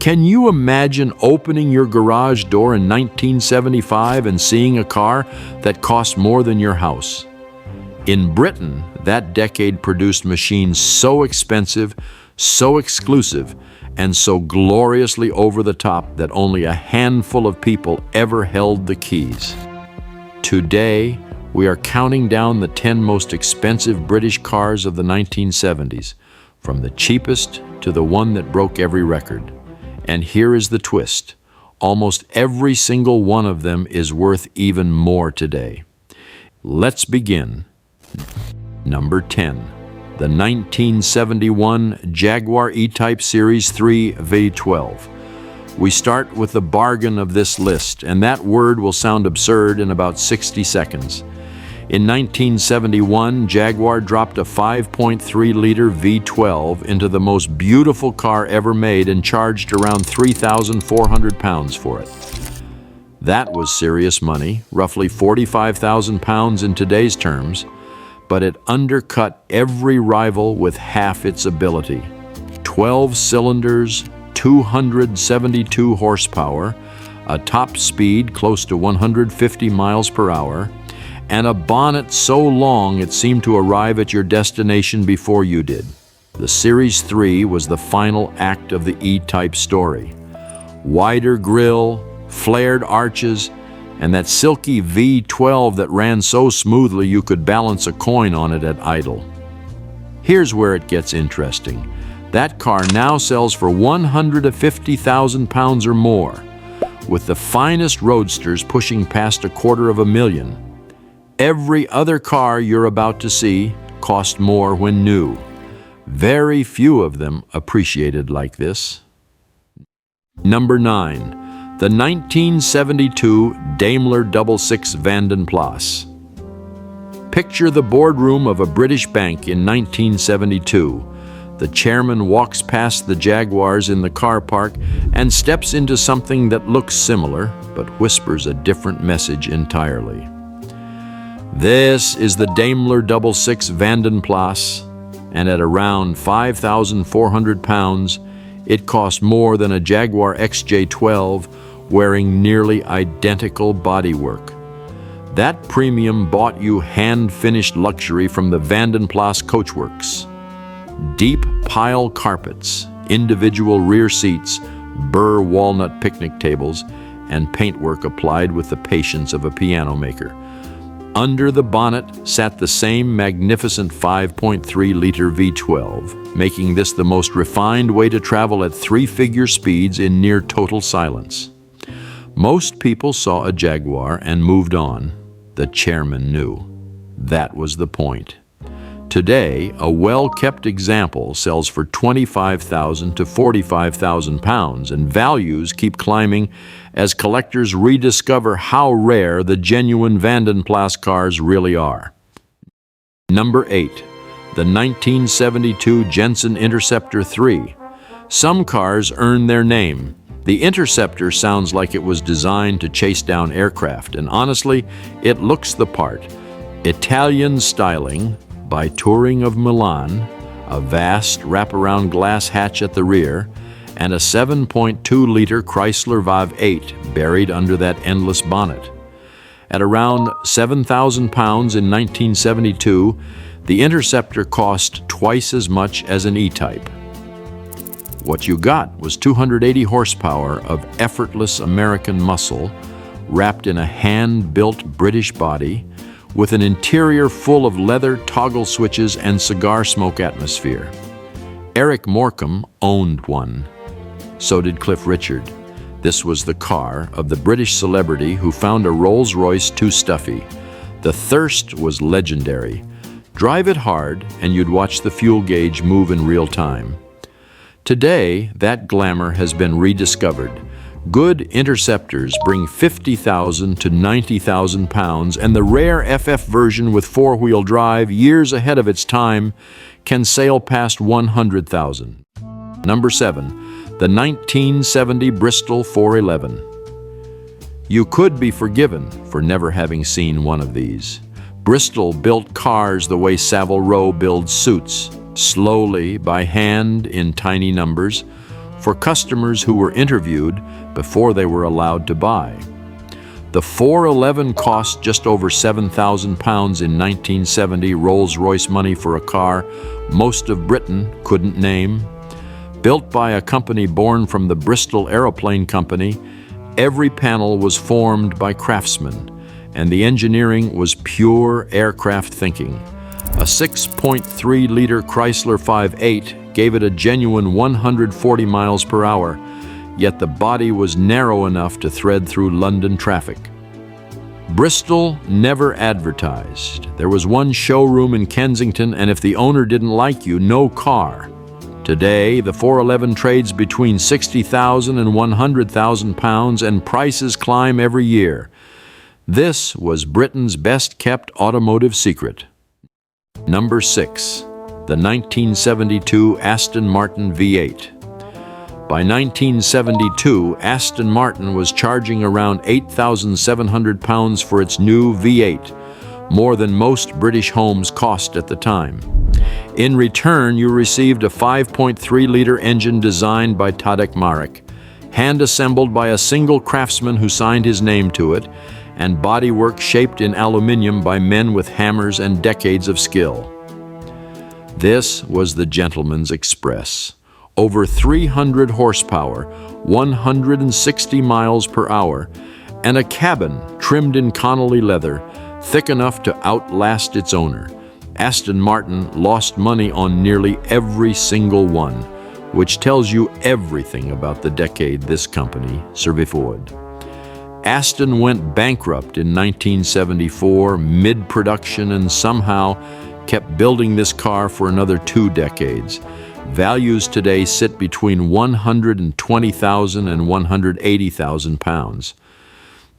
Can you imagine opening your garage door in 1975 and seeing a car that cost more than your house? In Britain, that decade produced machines so expensive, so exclusive, and so gloriously over the top that only a handful of people ever held the keys. Today, we are counting down the 10 most expensive British cars of the 1970s, from the cheapest to the one that broke every record. And here is the twist. Almost every single one of them is worth even more today. Let's begin. Number 10. The 1971 Jaguar E-Type Series 3 V12. We start with the bargain of this list, and that word will sound absurd in about 60 seconds. In 1971, Jaguar dropped a 5.3-liter V12 into the most beautiful car ever made and charged around 3,400 pounds for it. That was serious money, roughly 45,000 pounds in today's terms, but it undercut every rival with half its ability. 12 cylinders, 272 horsepower, a top speed close to 150 miles per hour, and a bonnet so long it seemed to arrive at your destination before you did. The Series 3 was the final act of the E-Type story. Wider grille, flared arches, and that silky V12 that ran so smoothly you could balance a coin on it at idle. Here's where it gets interesting. That car now sells for 150,000 pounds or more, with the finest roadsters pushing past $250,000. Every other car you're about to see cost more when new. Very few of them appreciated like this. Number 9. The 1972 Daimler 66 Vanden Plas. Picture the boardroom of a British bank in 1972. The chairman walks past the Jaguars in the car park and steps into something that looks similar, but whispers a different message entirely. This is the Daimler 66 Vanden Plas, and at around 5,400 pounds, it cost more than a Jaguar XJ12 wearing nearly identical bodywork. That premium bought you hand-finished luxury from the Vanden Plas Coachworks. Deep pile carpets, individual rear seats, burr walnut picnic tables, and paintwork applied with the patience of a piano maker. Under the bonnet sat the same magnificent 5.3-liter V12, making this the most refined way to travel at 3-figure speeds in near total silence. Most people saw a Jaguar and moved on. The chairman knew. That was the point. Today, a well-kept example sells for 25,000 to 45,000 pounds, and values keep climbing as collectors rediscover how rare the genuine Vanden Plas cars really are. Number 8. The 1972 Jensen Interceptor 3. Some cars earn their name. The Interceptor sounds like it was designed to chase down aircraft, and honestly, it looks the part. Italian styling, by Touring of Milan, a vast wraparound glass hatch at the rear, and a 7.2-liter Chrysler V8 buried under that endless bonnet. At around 7,000 pounds in 1972, the Interceptor cost twice as much as an E-Type. What you got was 280 horsepower of effortless American muscle wrapped in a hand-built British body, with an interior full of leather toggle switches and cigar smoke atmosphere. Eric Morecambe owned one. So did Cliff Richard. This was the car of the British celebrity who found a Rolls-Royce too stuffy. The thirst was legendary. Drive it hard and you'd watch the fuel gauge move in real time. Today, that glamour has been rediscovered. Good Interceptors bring 50,000 to 90,000 pounds, and the rare FF version with four-wheel drive, years ahead of its time, can sail past 100,000. Number 7. The 1970 Bristol 411. You could be forgiven for never having seen one of these. Bristol built cars the way Savile Row builds suits, slowly, by hand, in tiny numbers, for customers who were interviewed before they were allowed to buy. The 411 cost just over £7,000 in 1970 Rolls-Royce money for a car most of Britain couldn't name. Built by a company born from the Bristol Aeroplane Company, every panel was formed by craftsmen, and the engineering was pure aircraft thinking. A 6.3-liter Chrysler 5.8 gave it a genuine 140 miles per hour, yet the body was narrow enough to thread through London traffic. Bristol never advertised. There was one showroom in Kensington, and if the owner didn't like you, no car. Today, the 411 trades between £60,000 and £100,000, and prices climb every year. This was Britain's best-kept automotive secret. Number 6. The 1972 Aston Martin V8. By 1972, Aston Martin was charging around £8,700 for its new V8, more than most British homes cost at the time. In return, you received a 5.3-liter engine designed by Tadek Marek, hand-assembled by a single craftsman who signed his name to it, and bodywork shaped in aluminium by men with hammers and decades of skill. This was the Gentleman's Express. Over 300 horsepower, 160 miles per hour, and a cabin trimmed in Connolly leather, thick enough to outlast its owner. Aston Martin lost money on nearly every single one, which tells you everything about the decade this company survived. Aston went bankrupt in 1974, mid-production, and somehow kept building this car for another 2 decades. Values today sit between £120,000 and £180,000.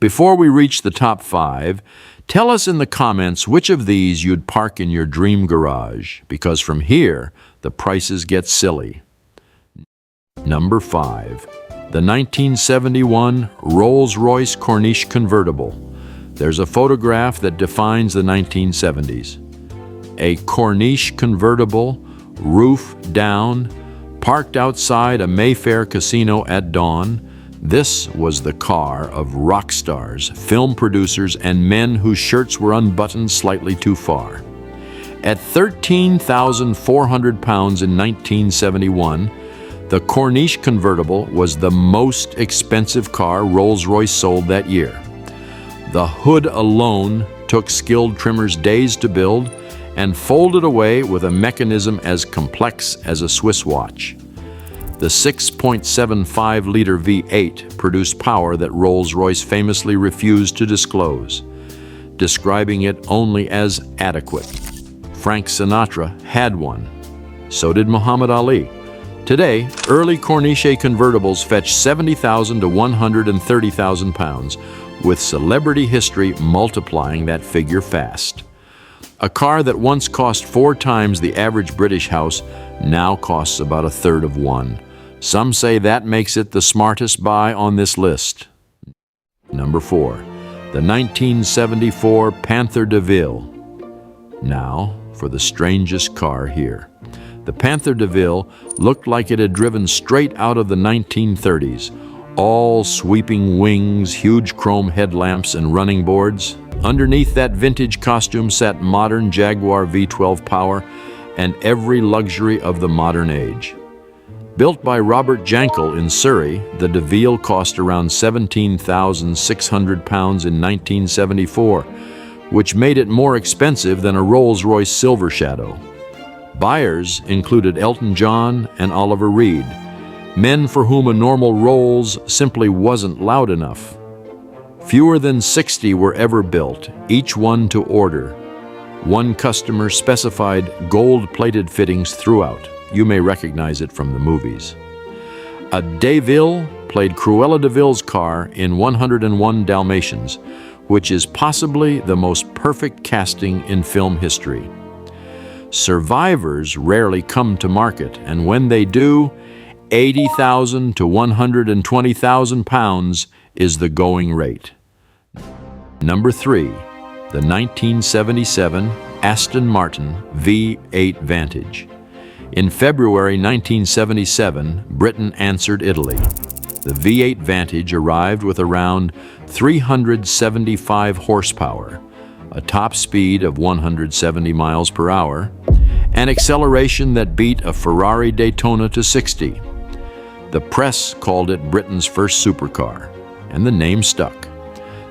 Before we reach the top 5, tell us in the comments which of these you'd park in your dream garage, because from here, the prices get silly. Number 5. The 1971 Rolls-Royce Corniche convertible. There's a photograph that defines the 1970s. A Corniche convertible, roof down, parked outside a Mayfair casino at dawn. This was the car of rock stars, film producers, and men whose shirts were unbuttoned slightly too far. At £13,400 in 1971, the Corniche convertible was the most expensive car Rolls-Royce sold that year. The hood alone took skilled trimmers days to build and folded away with a mechanism as complex as a Swiss watch. The 6.75-liter V8 produced power that Rolls-Royce famously refused to disclose, describing it only as adequate. Frank Sinatra had one. So did Muhammad Ali. Today, early Corniche convertibles fetch £70,000 to £130,000, with celebrity history multiplying that figure fast. A car that once cost 4 times the average British house now costs about a third of one. Some say that makes it the smartest buy on this list. Number 4. The 1974 Panther De Ville. Now for the strangest car here. The Panther De Ville looked like it had driven straight out of the 1930s. All sweeping wings, huge chrome headlamps, and running boards. Underneath that vintage costume sat modern Jaguar V12 power and every luxury of the modern age. Built by Robert Jankel in Surrey, the De Ville cost around £17,600 in 1974, which made it more expensive than a Rolls-Royce Silver Shadow. Buyers included Elton John and Oliver Reed, men for whom a normal Rolls simply wasn't loud enough. Fewer than 60 were ever built, each one to order. One customer specified gold-plated fittings throughout. You may recognize it from the movies. A De Ville played Cruella De Ville's car in 101 Dalmatians, which is possibly the most perfect casting in film history. Survivors rarely come to market, and when they do, £80,000 to £120,000 is the going rate. Number 3. The 1977 Aston Martin V8 Vantage. In February 1977, Britain answered Italy. The V8 Vantage arrived with around 375 horsepower, a top speed of 170 miles per hour, an acceleration that beat a Ferrari Daytona to 60. The press called it Britain's first supercar, and the name stuck.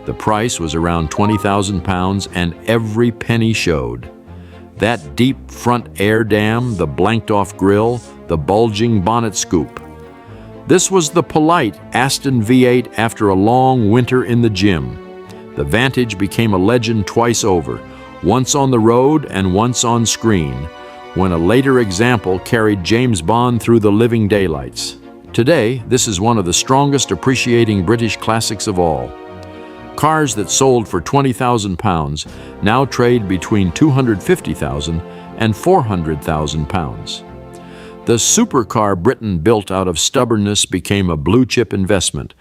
The price was around £20,000 and every penny showed. That deep front air dam, the blanked-off grille, the bulging bonnet scoop. This was the polite Aston V8 after a long winter in the gym. The Vantage became a legend twice over, once on the road and once on screen, when a later example carried James Bond through the living daylights. Today, this is one of the strongest appreciating British classics of all. Cars that sold for £20,000 now trade between £250,000 and £400,000. The supercar Britain built out of stubbornness became a blue-chip investment.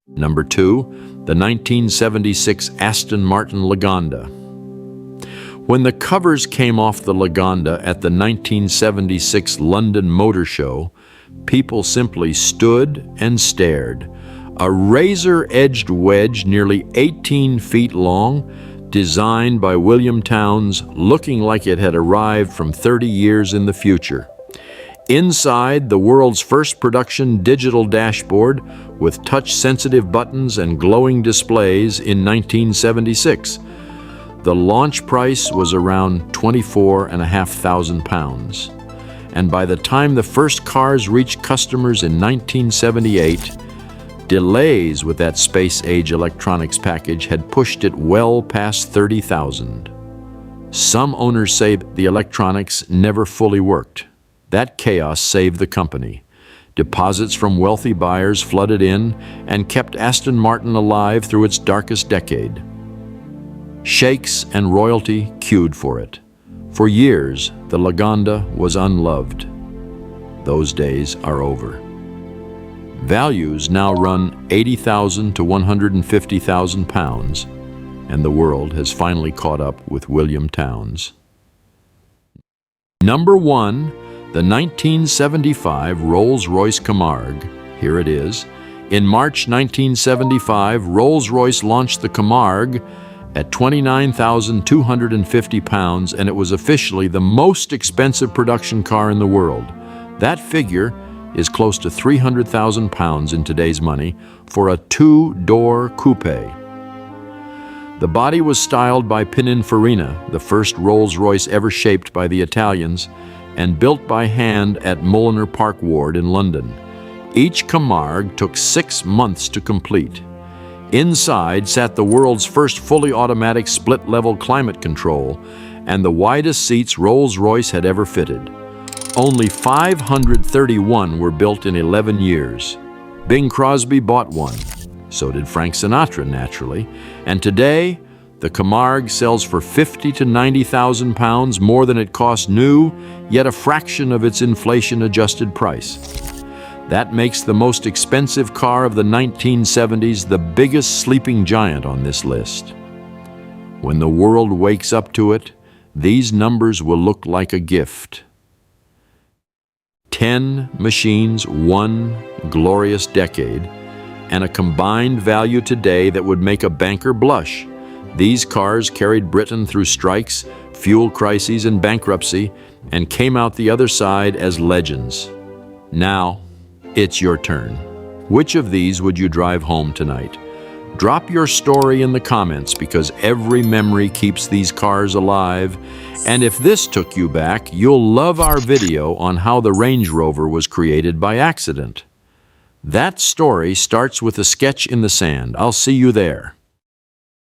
Number 2, the 1976 Aston Martin Lagonda. When the covers came off the Lagonda at the 1976 London Motor Show, people simply stood and stared. A razor-edged wedge nearly 18 feet long, designed by William Townes, looking like it had arrived from 30 years in the future. Inside, the world's first production digital dashboard with touch-sensitive buttons and glowing displays in 1976. The launch price was around £24,500. And by the time the first cars reached customers in 1978, delays with that space-age electronics package had pushed it well past 30,000. Some owners say the electronics never fully worked. That chaos saved the company. Deposits from wealthy buyers flooded in and kept Aston Martin alive through its darkest decade. Sheikhs and royalty queued for it. For years, the Lagonda was unloved. Those days are over. Values now run £80,000 to £150,000, and the world has finally caught up with William Townes. Number 1, the 1975 Rolls-Royce Camargue. Here it is. In March 1975, Rolls-Royce launched the Camargue at £29,250, and it was officially the most expensive production car in the world. That figure is close to £300,000 in today's money for a two-door coupe. The body was styled by Pininfarina, the first Rolls-Royce ever shaped by the Italians, and built by hand at Mulliner Park Ward in London. Each Camargue took 6 months to complete. Inside sat the world's first fully automatic split-level climate control and the widest seats Rolls-Royce had ever fitted. Only 531 were built in 11 years. Bing Crosby bought one. So did Frank Sinatra, naturally. And today, the Camargue sells for £50,000 to £90,000 more than it cost new, yet a fraction of its inflation-adjusted price. That makes the most expensive car of the 1970s the biggest sleeping giant on this list. When the world wakes up to it, these numbers will look like a gift. 10 machines, 1 glorious decade, and a combined value today that would make a banker blush. These cars carried Britain through strikes, fuel crises, and bankruptcy, and came out the other side as legends. Now, it's your turn. Which of these would you drive home tonight? Drop your story in the comments because every memory keeps these cars alive. And if this took you back, you'll love our video on how the Range Rover was created by accident. That story starts with a sketch in the sand. I'll see you there.